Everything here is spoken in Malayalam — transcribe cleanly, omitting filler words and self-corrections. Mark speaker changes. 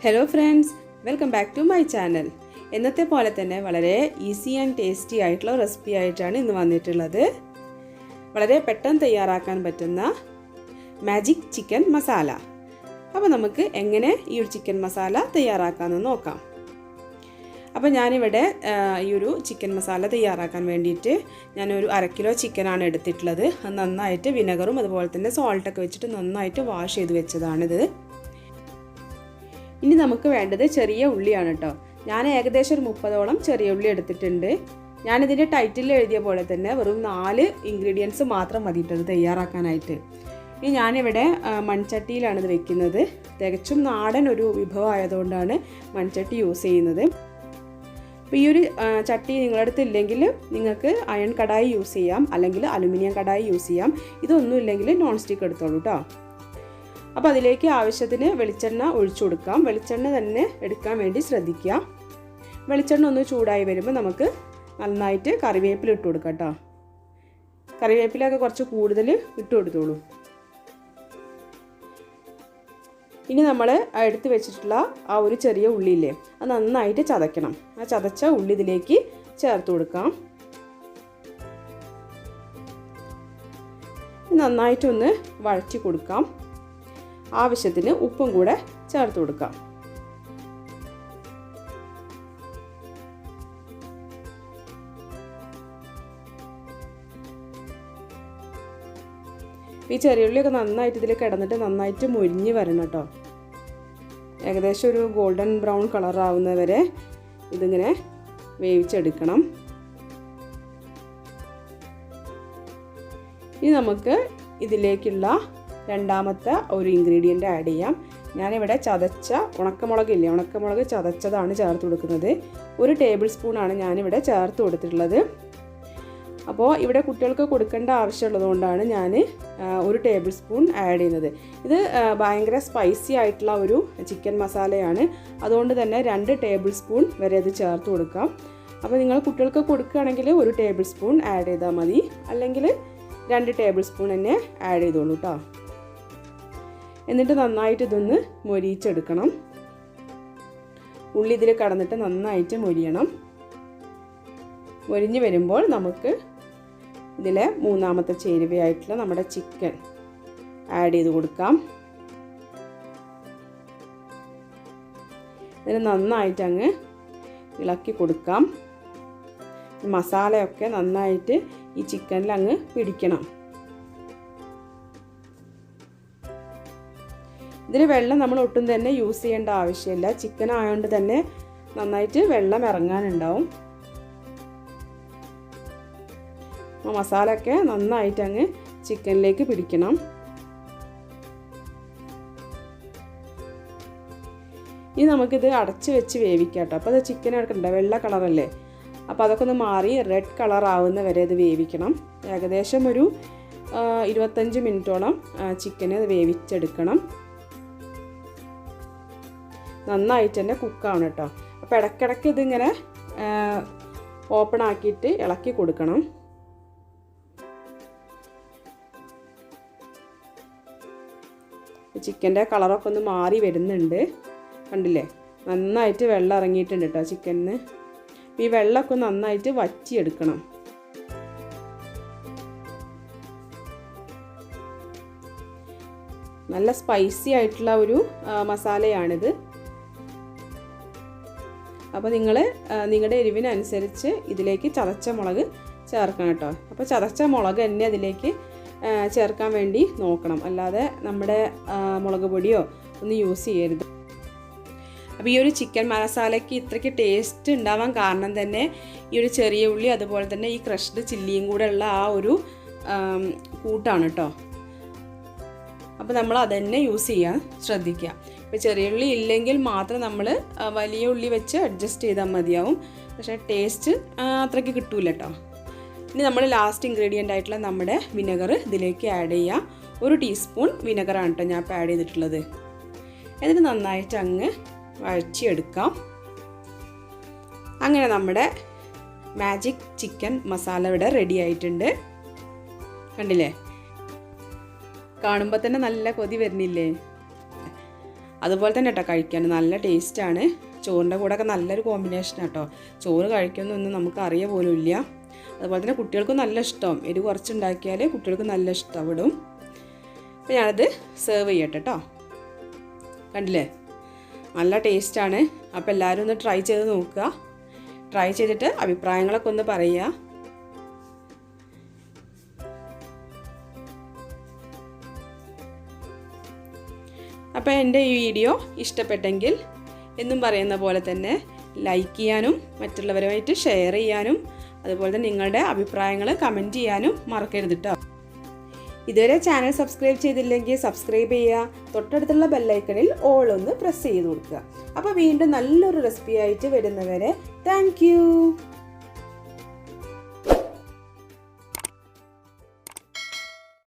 Speaker 1: Hello friends, welcome back to my channel. എന്നത്തെ പോലെ തന്നെ വളരെ ഈസി ആൻഡ് ടേസ്റ്റി ആയിട്ടുള്ള റെസിപ്പി ആയിട്ടാണ് ഇന്ന് വന്നിട്ടുള്ളത്. വളരെ പെട്ടെന്ന് തയ്യാറാക്കാൻ പറ്റുന്ന മാജിക് ചിക്കൻ മസാല. അപ്പോൾ നമുക്ക് എങ്ങനെ ഈ ഒരു ചിക്കൻ മസാല തയ്യാറാക്കാമെന്ന് നോക്കാം. അപ്പോൾ ഞാനിവിടെ ഈ ഒരു ചിക്കൻ മസാല തയ്യാറാക്കാൻ വേണ്ടിയിട്ട് ഞാനൊരു 1/2 കിലോ ചിക്കനാണ് എടുത്തിട്ടുള്ളത്. അത് നന്നായിട്ട് വിനെഗറും അതുപോലെ തന്നെ സോൾട്ടൊക്കെ വെച്ചിട്ട് നന്നായിട്ട് വാഷ് ചെയ്ത് വെച്ചതാണിത്. ഇനി നമുക്ക് വേണ്ടത് ചെറിയ ഉള്ളിയാണ് കേട്ടോ. ഞാൻ ഏകദേശം ഒരു 30ഓളം ചെറിയ ഉള്ളി എടുത്തിട്ടുണ്ട്. ഞാനിതിൻ്റെ ടൈറ്റിൽ എഴുതിയ പോലെ തന്നെ വെറും 4 ഇൻഗ്രീഡിയൻസ് മാത്രം മതിയിട്ടത് തയ്യാറാക്കാനായിട്ട്. ഇനി ഞാനിവിടെ മൺചട്ടിയിലാണ് ഇത് വെക്കുന്നത്. തികച്ചും നാടൻ ഒരു വിഭവം ആയതുകൊണ്ടാണ് മൺചട്ടി യൂസ് ചെയ്യുന്നത്. അപ്പോൾ ഈ ഒരു ചട്ടി നിങ്ങളുടെ അടുത്ത് ഇല്ലെങ്കിൽ നിങ്ങൾക്ക് അയൺ കടായി യൂസ് ചെയ്യാം, അല്ലെങ്കിൽ അലുമിനിയം കടായി യൂസ് ചെയ്യാം. ഇതൊന്നും ഇല്ലെങ്കിൽ നോൺ സ്റ്റിക്ക് എടുത്തോളൂ കേട്ടോ. അപ്പോൾ അതിലേക്ക് ആവശ്യത്തിന് വെളിച്ചെണ്ണ ഒഴിച്ചു കൊടുക്കാം. വെളിച്ചെണ്ണ തന്നെ എടുക്കാൻ വേണ്ടി ശ്രദ്ധിക്കുക. വെളിച്ചെണ്ണ ഒന്ന് ചൂടായി വരുമ്പോൾ നമുക്ക് നന്നായിട്ട് കറിവേപ്പില ഇട്ട് കൊടുക്കാം കേട്ടോ. കറിവേപ്പിലൊക്കെ കുറച്ച് കൂടുതൽ ഇട്ട് കൊടുത്തോളൂ. ഇനി നമ്മൾ എടുത്ത് വെച്ചിട്ടുള്ള ആ ഒരു ചെറിയ ഉള്ളിയില്ലേ, അത് നന്നായിട്ട് ചതയ്ക്കണം. ആ ചതച്ച ഉള്ളി ഇതിലേക്ക് ചേർത്ത് കൊടുക്കാം. നന്നായിട്ടൊന്ന് വഴറ്റി കൊടുക്കാം. ആവശ്യത്തിന് ഉപ്പും കൂടെ ചേർത്ത് കൊടുക്കാം. ഈ ചെറിയുള്ളിയൊക്കെ നന്നായിട്ട് ഇതിൽ കിടന്നിട്ട് നന്നായിട്ട് മൊരിഞ്ഞ് വരണം കേട്ടോ. ഏകദേശം ഒരു ഗോൾഡൻ ബ്രൗൺ കളറാവുന്നവരെ ഇതിങ്ങനെ വേവിച്ചെടുക്കണം. ഇനി നമുക്ക് ഇതിലേക്കുള്ള രണ്ടാമത്തെ ഒരു ഇൻഗ്രീഡിയൻ്റ് ആഡ് ചെയ്യാം. ഞാനിവിടെ ചതച്ച ഉണക്കമുളകില്ലേ, ഉണക്കമുളക് ചതച്ചതാണ് ചേർത്ത് കൊടുക്കുന്നത്. 1 ടേബിൾ സ്പൂണാണ് ഞാനിവിടെ ചേർത്ത് കൊടുത്തിട്ടുള്ളത്. അപ്പോൾ ഇവിടെ കുട്ടികൾക്ക് കൊടുക്കേണ്ട ആവശ്യമുള്ളതുകൊണ്ടാണ് ഞാൻ 1 ടേബിൾ സ്പൂൺ ആഡ് ചെയ്യുന്നത്. ഇത് ഭയങ്കര സ്പൈസി ആയിട്ടുള്ള ഒരു ചിക്കൻ മസാലയാണ്. അതുകൊണ്ട് തന്നെ 2 ടേബിൾ സ്പൂൺ വരെ ഇത് ചേർത്ത് കൊടുക്കാം. അപ്പോൾ നിങ്ങൾ കുട്ടികൾക്ക് കൊടുക്കുകയാണെങ്കിൽ 1 ടേബിൾ സ്പൂൺ ആഡ് ചെയ്താൽ മതി, അല്ലെങ്കിൽ 2 ടേബിൾ സ്പൂൺ തന്നെ ആഡ് ചെയ്തോളൂ കേട്ടോ. എന്നിട്ട് നന്നായിട്ട് ഇതൊന്ന് മൊരിയിച്ചെടുക്കണം. ഉള്ളി ഇതിൽ കടന്നിട്ട് നന്നായിട്ട് മൊരിയണം. മൊരിഞ്ഞ് വരുമ്പോൾ നമുക്ക് ഇതിലെ മൂന്നാമത്തെ ചേരുവയായിട്ടുള്ള നമ്മുടെ ചിക്കൻ ആഡ് ചെയ്ത് കൊടുക്കാം. ഇതിന് നന്നായിട്ട് അങ്ങ് ഇളക്കി കൊടുക്കാം. മസാലയൊക്കെ നന്നായിട്ട് ഈ ചിക്കനിൽ അങ്ങ് പിടിക്കണം. ഇതിൽ വെള്ളം നമ്മൾ ഒട്ടും തന്നെ യൂസ് ചെയ്യേണ്ട ആവശ്യമില്ല. ചിക്കൻ ആയതുകൊണ്ട് തന്നെ നന്നായിട്ട് വെള്ളം ഇറങ്ങാനുണ്ടാവും. മസാലയൊക്കെ നന്നായിട്ട് അങ്ങ് ചിക്കനിലേക്ക് പിടിക്കണം. ഇനി നമുക്കിത് അടച്ച് വെച്ച് വേവിക്കാം കേട്ടോ. അപ്പോൾ അത് ചിക്കൻ എടുക്കണ്ട, വെള്ള കളറല്ലേ, അപ്പോൾ അതൊക്കെ ഒന്ന് മാറി റെഡ് കളർ ആവുന്ന വരെ ഇത് വേവിക്കണം. ഏകദേശം ഒരു 25 മിനിറ്റോളം ചിക്കന് അത് വേവിച്ചെടുക്കണം. നന്നായിട്ട് തന്നെ കുക്കാവണം കേട്ടോ. അപ്പോൾ ഇടയ്ക്കിടയ്ക്ക് ഇതിങ്ങനെ ഓപ്പൺ ആക്കിയിട്ട് ഇളക്കി കൊടുക്കണം. ചിക്കൻ്റെ കളറൊക്കെ ഒന്ന് മാറി വരുന്നുണ്ട്, കണ്ടില്ലേ? നന്നായിട്ട് വെള്ളം ഇറങ്ങിയിട്ടുണ്ട് കേട്ടോ ചിക്കനിന്. ഈ വെള്ളമൊക്കെ നന്നായിട്ട് വറ്റിയെടുക്കണം. നല്ല സ്പൈസി ആയിട്ടുള്ള ഒരു മസാലയാണിത്. അപ്പോൾ നിങ്ങൾ നിങ്ങളുടെ എരിവിനനുസരിച്ച് ഇതിലേക്ക് ചതച്ച മുളക് ചേർക്കണം കേട്ടോ. അപ്പോൾ ചതച്ച മുളക് തന്നെ അതിലേക്ക് ചേർക്കാൻ വേണ്ടി നോക്കണം, അല്ലാതെ നമ്മുടെ മുളക് പൊടിയോ ഒന്നും യൂസ് ചെയ്യരുത്. അപ്പോൾ ഈ ഒരു ചിക്കൻ മസാലയ്ക്ക് ഇത്രയ്ക്ക് ടേസ്റ്റ് ഉണ്ടാവാൻ കാരണം തന്നെ ഈ ഒരു ചെറിയ ഉള്ളി അതുപോലെ തന്നെ ഈ ക്രഷ്ഡ് ചില്ലിയും കൂടെ ഉള്ള ആ ഒരു കൂട്ടാണ് കേട്ടോ. അപ്പോൾ നമ്മൾ അതന്നെ യൂസ് ചെയ്യാൻ ശ്രദ്ധിക്കുക. ഇപ്പോൾ ചെറിയ ഉള്ളി ഇല്ലെങ്കിൽ മാത്രം നമ്മൾ വലിയ ഉള്ളി വെച്ച് അഡ്ജസ്റ്റ് ചെയ്താൽ മതിയാവും. പക്ഷേ ടേസ്റ്റ് അത്രയ്ക്ക് കിട്ടൂല കേട്ടോ. ഇനി നമ്മൾ ലാസ്റ്റ് ഇൻഗ്രീഡിയൻ്റ് ആയിട്ടുള്ള നമ്മുടെ വിനെഗർ ഇതിലേക്ക് ആഡ് ചെയ്യാം. 1 ടീസ്പൂൺ വിനെഗറാണ് കേട്ടോ ഞാൻ ഇപ്പോൾ ആഡ് ചെയ്തിട്ടുള്ളത്. എന്നിട്ട് നന്നായിട്ട് അങ്ങ് വഴറ്റിയെടുക്കാം. അങ്ങനെ നമ്മുടെ മാജിക് ചിക്കൻ മസാല ഇവിടെ റെഡി ആയിട്ടുണ്ട്. കണ്ടില്ലേ? കാണുമ്പോൾ തന്നെ നല്ല കൊതി വരുന്നില്ലേ? അതുപോലെ തന്നെ കേട്ടോ കഴിക്കാൻ നല്ല ടേസ്റ്റാണ്. ചോറിൻ്റെ കൂടെയൊക്കെ നല്ലൊരു കോമ്പിനേഷൻ കേട്ടോ. ചോറ് കഴിക്കുമെന്നൊന്നും നമുക്ക് അറിയ പോലും ഇല്ല. അതുപോലെ തന്നെ കുട്ടികൾക്കും നല്ല ഇഷ്ടം. എരിവ് കുറച്ചുണ്ടാക്കിയാൽ കുട്ടികൾക്ക് നല്ല ഇഷ്ടപ്പെടും. അപ്പോൾ ഞാനത് സെർവ് ചെയ്യട്ടെ കേട്ടോ. കണ്ടില്ലേ, നല്ല ടേസ്റ്റാണ്. അപ്പോൾ എല്ലാവരും ഒന്ന് ട്രൈ ചെയ്ത് നോക്കുക. ട്രൈ ചെയ്തിട്ട് അഭിപ്രായങ്ങളൊക്കെ ഒന്ന് പറയുക. അപ്പോൾ എൻ്റെ ഈ വീഡിയോ ഇഷ്ടപ്പെട്ടെങ്കിൽ എന്നും പറയുന്ന പോലെ തന്നെ ലൈക്ക് ചെയ്യാനും മറ്റുള്ളവരുമായിട്ട് ഷെയർ ചെയ്യാനും അതുപോലെ തന്നെ നിങ്ങളുടെ അഭിപ്രായങ്ങൾ കമൻറ്റ് ചെയ്യാനും മറക്കരുത് കേട്ടോ. ഇതുവരെ ചാനൽ സബ്സ്ക്രൈബ് ചെയ്തില്ലെങ്കിൽ സബ്സ്ക്രൈബ് ചെയ്യുക. തൊട്ടടുത്തുള്ള ബെല്ലൈക്കണിൽ ഓൾ ഒന്ന് പ്രസ് ചെയ്ത് കൊടുക്കുക. അപ്പോൾ വീണ്ടും നല്ലൊരു റെസിപ്പി ആയിട്ട് വരുന്നവരെ താങ്ക് യു.